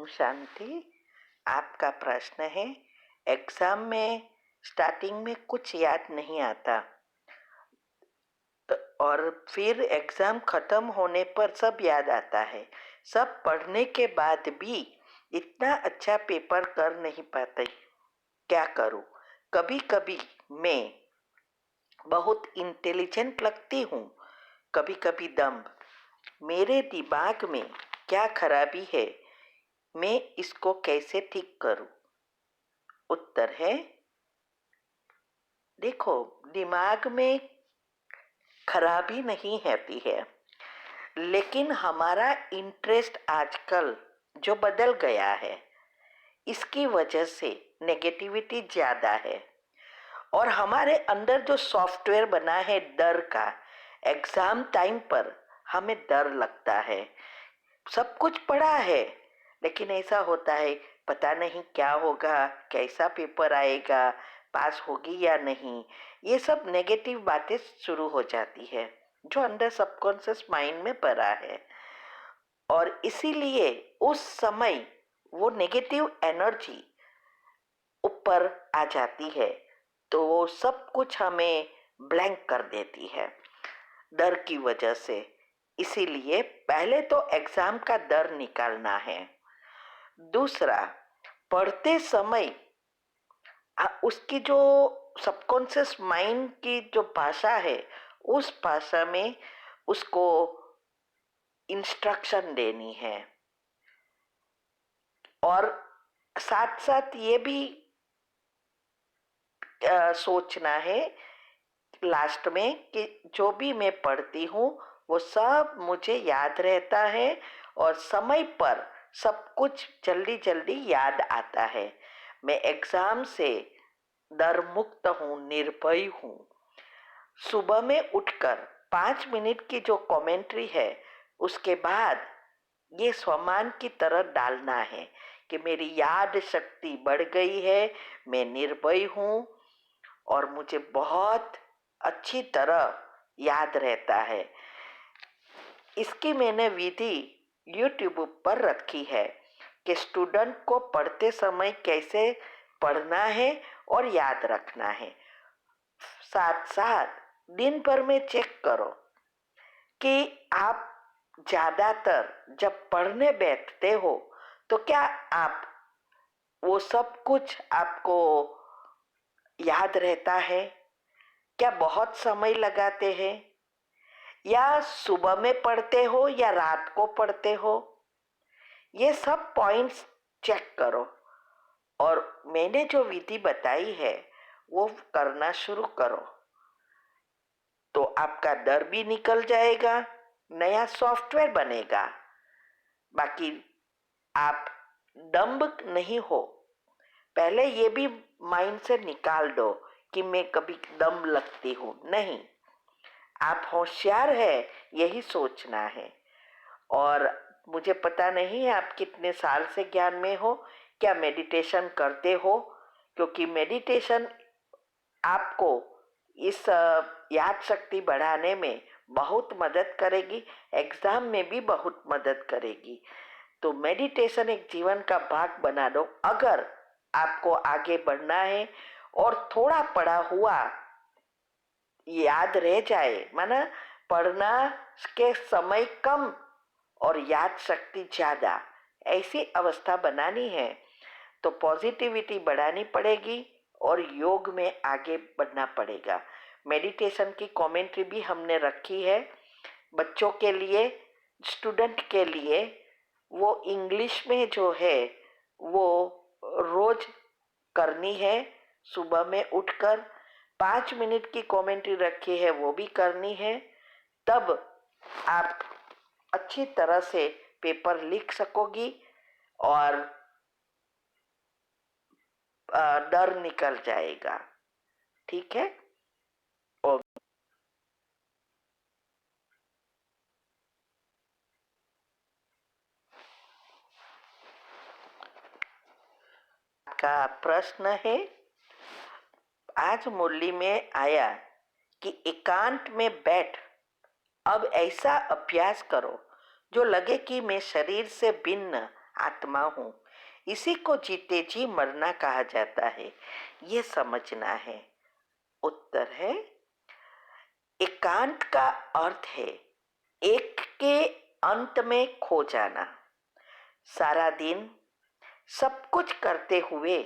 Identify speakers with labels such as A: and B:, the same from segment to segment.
A: ओम शांति। आपका प्रश्न है, एग्जाम में स्टार्टिंग में कुछ याद नहीं आता और फिर एग्जाम खत्म होने पर सब याद आता है। सब पढ़ने के बाद भी इतना अच्छा पेपर कर नहीं पाते, क्या करूं? कभी कभी मैं बहुत इंटेलिजेंट लगती हूँ, कभी कभी दम्भ। मेरे दिमाग में क्या खराबी है, मैं इसको कैसे ठीक करूं? उत्तर है, देखो, दिमाग में खराबी नहीं होती है, लेकिन हमारा इंटरेस्ट आजकल जो बदल गया है, इसकी वजह से नेगेटिविटी ज़्यादा है। और हमारे अंदर जो सॉफ्टवेयर बना है डर का, एग्ज़ाम टाइम पर हमें डर लगता है। सब कुछ पढ़ा है, लेकिन ऐसा होता है, पता नहीं क्या होगा, कैसा पेपर आएगा, पास होगी या नहीं। ये सब नेगेटिव बातें शुरू हो जाती है जो अंदर सबकॉन्शियस माइंड में पड़ा है, और इसीलिए उस समय वो नेगेटिव एनर्जी ऊपर आ जाती है, तो वो सब कुछ हमें ब्लैंक कर देती है डर की वजह से। इसीलिए पहले तो एग्जाम का डर निकालना है। दूसरा, पढ़ते समय उसकी जो सबकॉन्शियस माइंड की जो भाषा है, उस भाषा में उसको इंस्ट्रक्शन देनी है। और साथ साथ ये भी सोचना है लास्ट में कि जो भी मैं पढ़ती हूँ वो सब मुझे याद रहता है और समय पर सब कुछ जल्दी जल्दी याद आता है। मैं एग्जाम से डर मुक्त हूँ, निर्भय हूँ। सुबह में उठकर 5 मिनट की जो कमेंट्री है, उसके बाद ये सम्मान की तरह डालना है कि मेरी याद शक्ति बढ़ गई है, मैं निर्भय हूँ और मुझे बहुत अच्छी तरह याद रहता है। इसकी मैंने विधि YouTube पर रखी है कि स्टूडेंट को पढ़ते समय कैसे पढ़ना है और याद रखना है। साथ साथ दिन भर में चेक करो कि आप ज्यादातर जब पढ़ने बैठते हो तो क्या आप वो सब कुछ आपको याद रहता है? क्या बहुत समय लगाते हैं? या सुबह में पढ़ते हो या रात को पढ़ते हो? ये सब पॉइंट्स चेक करो और मैंने जो विधि बताई है वो करना शुरू करो, तो आपका डर भी निकल जाएगा, नया सॉफ्टवेयर बनेगा। बाकी आप दम्भ नहीं हो, पहले ये भी माइंड से निकाल दो कि मैं कभी दम लगती हूँ, नहीं। आप होशियार है, यही सोचना है। और मुझे पता नहीं है आप कितने साल से ज्ञान में हो, क्या मेडिटेशन करते हो? क्योंकि मेडिटेशन आपको इस याद शक्ति बढ़ाने में बहुत मदद करेगी, एग्जाम में भी बहुत मदद करेगी। तो मेडिटेशन एक जीवन का भाग बना दो अगर आपको आगे बढ़ना है। और थोड़ा पढ़ा हुआ याद रह जाए, माना पढ़ना के समय कम और याद शक्ति ज्यादा, ऐसी अवस्था बनानी है तो पॉजिटिविटी बढ़ानी पड़ेगी और योग में आगे बढ़ना पड़ेगा। मेडिटेशन की कमेंट्री भी हमने रखी है बच्चों के लिए, स्टूडेंट के लिए। वो इंग्लिश में जो है वो रोज करनी है। सुबह में उठकर 5 मिनट की कमेंट्री रखी है, वो भी करनी है। तब आप अच्छी तरह से पेपर लिख सकोगी और डर निकल जाएगा। ठीक है? और का प्रश्न है, आज मुरली में आया कि एकांत में बैठ अब ऐसा अभ्यास करो जो लगे कि मैं शरीर से भिन्न आत्मा हूँ। इसी को जीते जी मरना कहा जाता है, ये समझना है। उत्तर है, एकांत का अर्थ है एक के अंत में खो जाना। सारा दिन सब कुछ करते हुए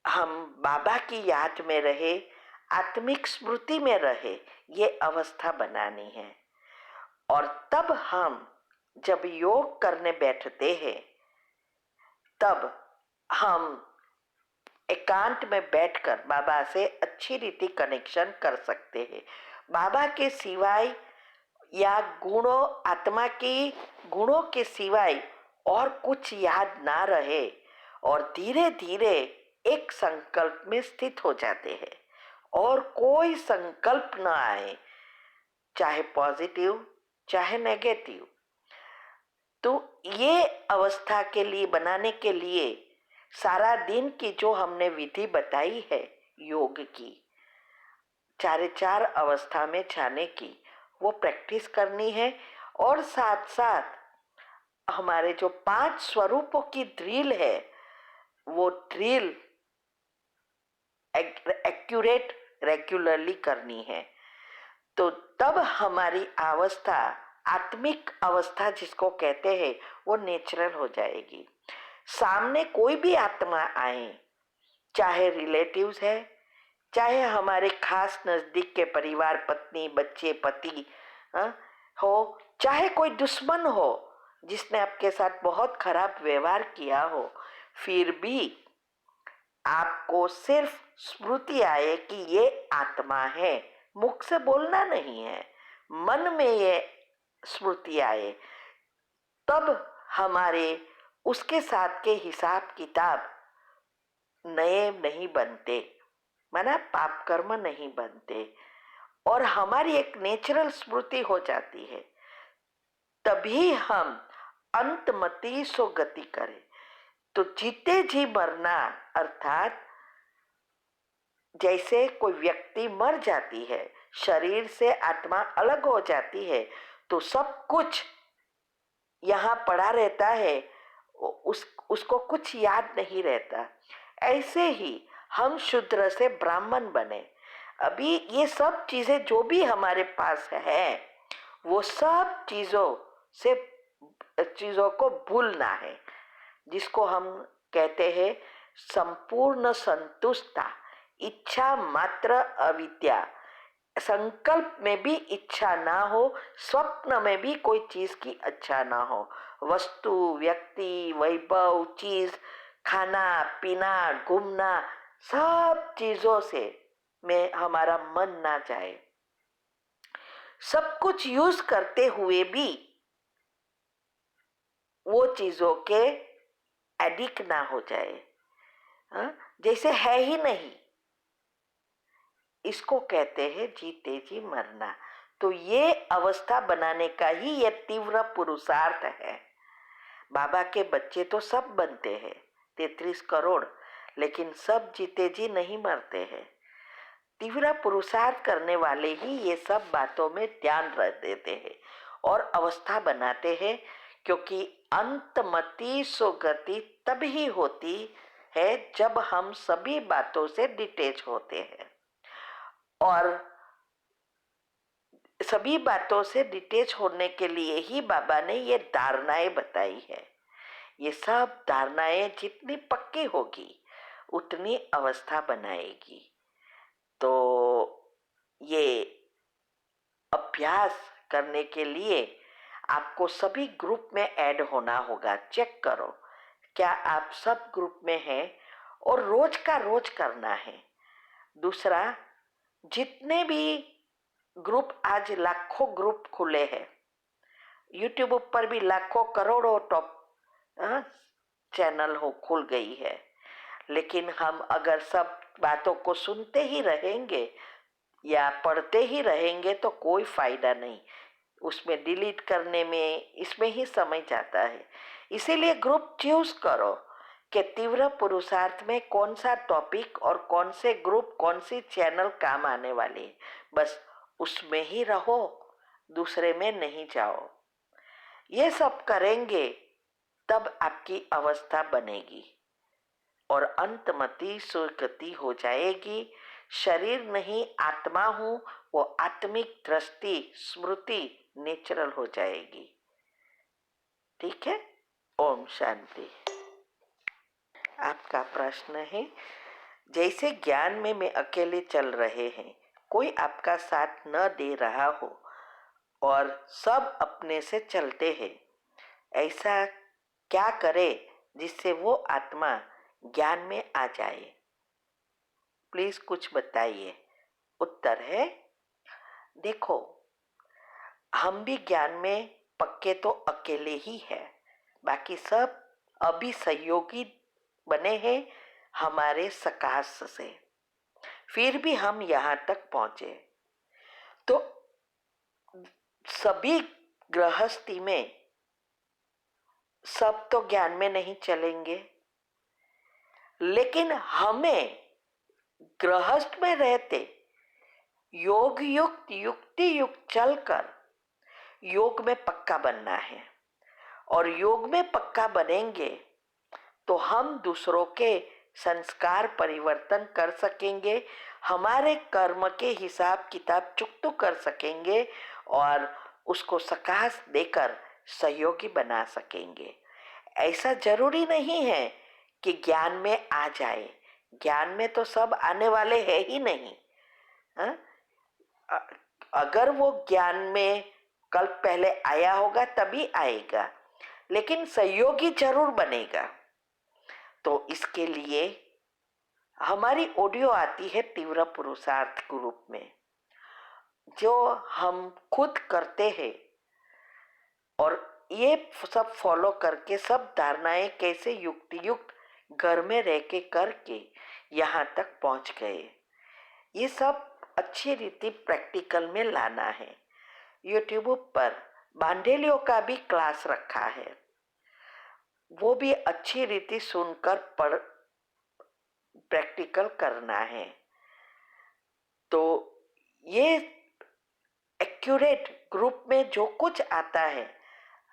A: हम बाबा की याद में रहे, आत्मिक स्मृति में रहे, ये अवस्था बनानी है। और तब हम जब योग करने बैठते हैं, तब हम एकांत में बैठकर बाबा से अच्छी रीति कनेक्शन कर सकते हैं। बाबा के सिवाय या गुणों, आत्मा की गुणों के सिवाय और कुछ याद ना रहे और धीरे धीरे एक संकल्प में स्थित हो जाते हैं और कोई संकल्प ना आए, चाहे पॉजिटिव चाहे नेगेटिव। तो ये अवस्था के लिए, बनाने के लिए सारा दिन की जो हमने विधि बताई है योग की, चार अवस्था में जाने की, वो प्रैक्टिस करनी है। और साथ साथ हमारे जो 5 स्वरूपों की ड्रिल है, वो ड्रिल एक्यूरेट रेगुलरली करनी है। तो तब हमारी अवस्था, आत्मिक अवस्था जिसको कहते हैं, वो नेचुरल हो जाएगी। सामने कोई भी आत्मा आए, चाहे रिलेटिव्स है, चाहे हमारे खास नजदीक के परिवार, पत्नी, बच्चे, पति हो, चाहे कोई दुश्मन हो जिसने आपके साथ बहुत खराब व्यवहार किया हो, फिर भी आपको सिर्फ स्मृति आए कि ये आत्मा है, मुख से बोलना नहीं है, मन में ये स्मृति आए, तब हमारे उसके साथ के हिसाब किताब नए नहीं बनते, माना पाप कर्म नहीं बनते, और हमारी एक नेचुरल स्मृति हो जाती है। तभी हम अंतमति सो गति करें। तो जीते जी मरना अर्थात जैसे कोई व्यक्ति मर जाती है, शरीर से आत्मा अलग हो जाती है, तो सब कुछ यहाँ पड़ा रहता है, उसको कुछ याद नहीं रहता। ऐसे ही हम शूद्र से ब्राह्मण बने। अभी ये सब चीजें जो भी हमारे पास है, वो सब चीजों को भूलना है, जिसको हम कहते हैं संपूर्ण संतुष्टता, इच्छा मात्र अविद्या। संकल्प में भी इच्छा ना हो, स्वप्न में भी कोई चीज की इच्छा ना हो, वस्तु, व्यक्ति, वैभव, चीज, खाना पीना, घूमना, सब चीजों से में हमारा मन ना जाए। सब कुछ यूज करते हुए भी वो चीजों के एडिक्ट ना हो जाए, जैसे है ही नहीं। इसको कहते हैं जीते जी मरना। तो ये अवस्था बनाने का ही ये तीव्र पुरुषार्थ है। बाबा के बच्चे तो सब बनते हैं, 33 करोड़, लेकिन सब जीते जी नहीं मरते हैं। तीव्र पुरुषार्थ करने वाले ही ये सब बातों में ध्यान रख देते हैं और अवस्था बनाते हैं, क्योंकि अंतमति सो गति तभी होती है जब हम सभी बातों से डिटेच होते हैं। और सभी बातों से डिटेच होने के लिए ही बाबा ने ये धारणाएं बताई है। ये सब धारणाएं जितनी पक्की होगी उतनी अवस्था बनाएगी। तो ये अभ्यास करने के लिए आपको सभी ग्रुप में ऐड होना होगा। चेक करो क्या आप सब ग्रुप में हैं, और रोज का रोज करना है। दूसरा, जितने भी ग्रुप, आज लाखों ग्रुप खुले हैं, यूट्यूब पर भी लाखों करोड़ों टॉप चैनल हो खुल गई है, लेकिन हम अगर सब बातों को सुनते ही रहेंगे या पढ़ते ही रहेंगे तो कोई फायदा नहीं। उसमें डिलीट करने में, इसमें ही समय जाता है। इसीलिए ग्रुप चूज करो कि तीव्र पुरुषार्थ में कौन सा टॉपिक और कौन से ग्रुप, कौन सी चैनल काम आने वाली है, बस उसमें ही रहो, दूसरे में नहीं जाओ। ये सब करेंगे तब आपकी अवस्था बनेगी और अंतमति सुगति हो जाएगी। शरीर नहीं आत्मा हूं, वो आत्मिक दृष्टि स्मृति नेचुरल हो जाएगी। ठीक है। ओम शांति। आपका प्रश्न है, जैसे ज्ञान में मैं अकेले चल रहे हैं, कोई आपका साथ न दे रहा हो और सब अपने से चलते हैं, ऐसा क्या करे जिससे वो आत्मा ज्ञान में आ जाए? प्लीज कुछ बताइए। उत्तर है, देखो, हम भी ज्ञान में पक्के तो अकेले ही है, बाकी सब अभी सहयोगी बने हैं हमारे सकाश से। फिर भी हम यहाँ तक पहुंचे। तो सभी गृहस्थी में सब तो ज्ञान में नहीं चलेंगे, लेकिन हमें गृहस्थ में रहते योग युक्त युक्ति युक्त चलकर योग में पक्का बनना है। और योग में पक्का बनेंगे तो हम दूसरों के संस्कार परिवर्तन कर सकेंगे, हमारे कर्म के हिसाब किताब चुकतू कर सकेंगे और उसको सकाश देकर सहयोगी बना सकेंगे। ऐसा जरूरी नहीं है कि ज्ञान में आ जाए, ज्ञान में तो सब आने वाले हैं ही नहीं। हा? अगर वो ज्ञान में कल पहले आया होगा तभी आएगा, लेकिन सहयोगी जरूर बनेगा। तो इसके लिए हमारी ऑडियो आती है तीव्र पुरुषार्थ के रूप में, जो हम खुद करते हैं और ये सब फॉलो करके सब धारणाएं कैसे युक्ति युक्त घर में रह के करके यहाँ तक पहुंच गए, ये सब अच्छी रीति प्रैक्टिकल में लाना है। यूट्यूब पर बांडेलियों का भी क्लास रखा है, वो भी अच्छी रीति सुनकर पढ़ प्रैक्टिकल करना है। तो ये एक्यूरेट ग्रुप में जो कुछ आता है,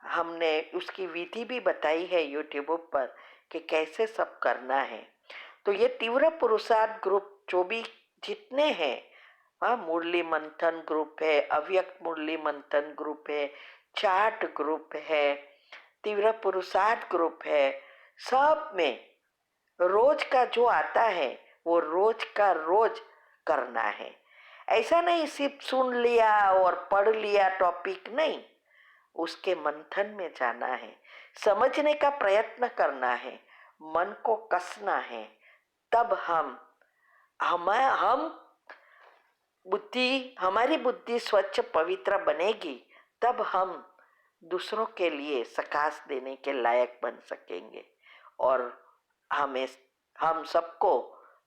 A: हमने उसकी विधि भी बताई है यूट्यूब पर कि कैसे सब करना है। तो ये तीव्र पुरुषार्थ ग्रुप जो भी जितने हैं, हाँ, मुरली मंथन ग्रुप है, अव्यक्त मुरली मंथन ग्रुप है, चार्ट ग्रुप है, तीव्र पुरुषार्थ ग्रुप है, सब में रोज का जो आता है वो रोज का रोज करना है। ऐसा नहीं सिर्फ सुन लिया और पढ़ लिया टॉपिक, नहीं, उसके मंथन में जाना है, समझने का प्रयत्न करना है, मन को कसना है। तब हम हमारी बुद्धि स्वच्छ पवित्र बनेगी, तब हम दूसरों के लिए सकाश देने के लायक बन सकेंगे और हम सबको,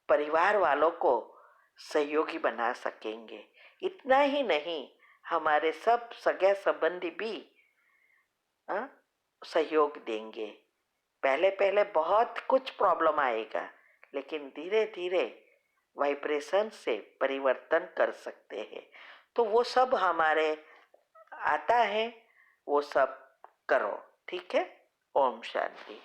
A: परिवार वालों को सहयोगी बना सकेंगे। इतना ही नहीं, हमारे सब सगे संबंधी भी सहयोग देंगे। पहले पहले बहुत कुछ प्रॉब्लम आएगा, लेकिन धीरे धीरे वाइब्रेशन से परिवर्तन कर सकते हैं। तो वो सब हमारे आता है, वो सब करो। ठीक है। ओम शांति।